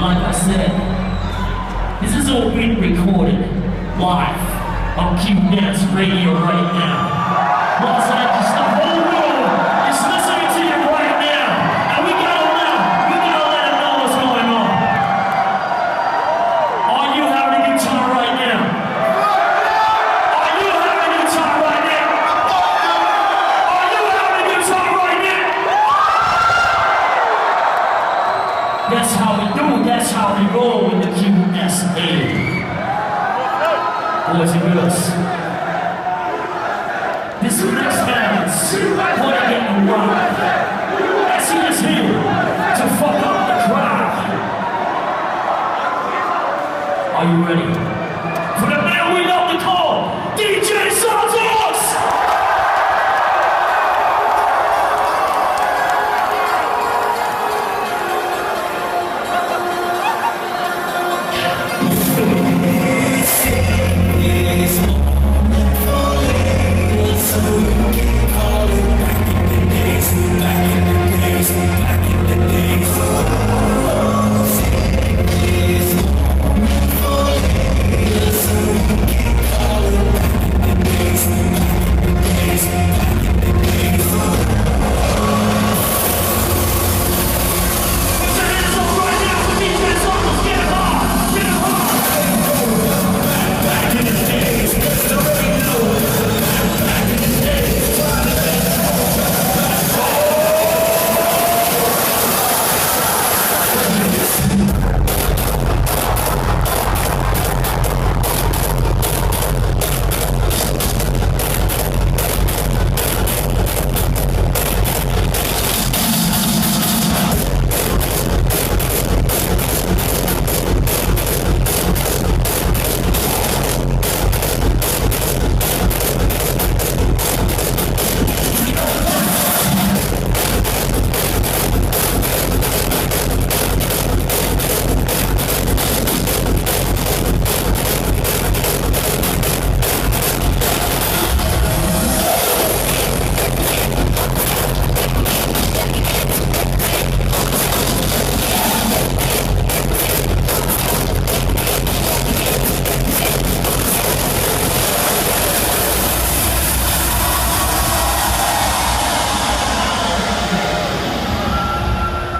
like I said, this is all being recorded live on Q-Dance Radio right now. Los Angeles, the whole world is listening to you right now. And we gotta let them know what's going on. Are you having a good time right now? Are you having a good time right now? Are you having a good time right now? That's how we do it. That's how we roll with the QSA. Boys and girls. This next man is putting it in rock.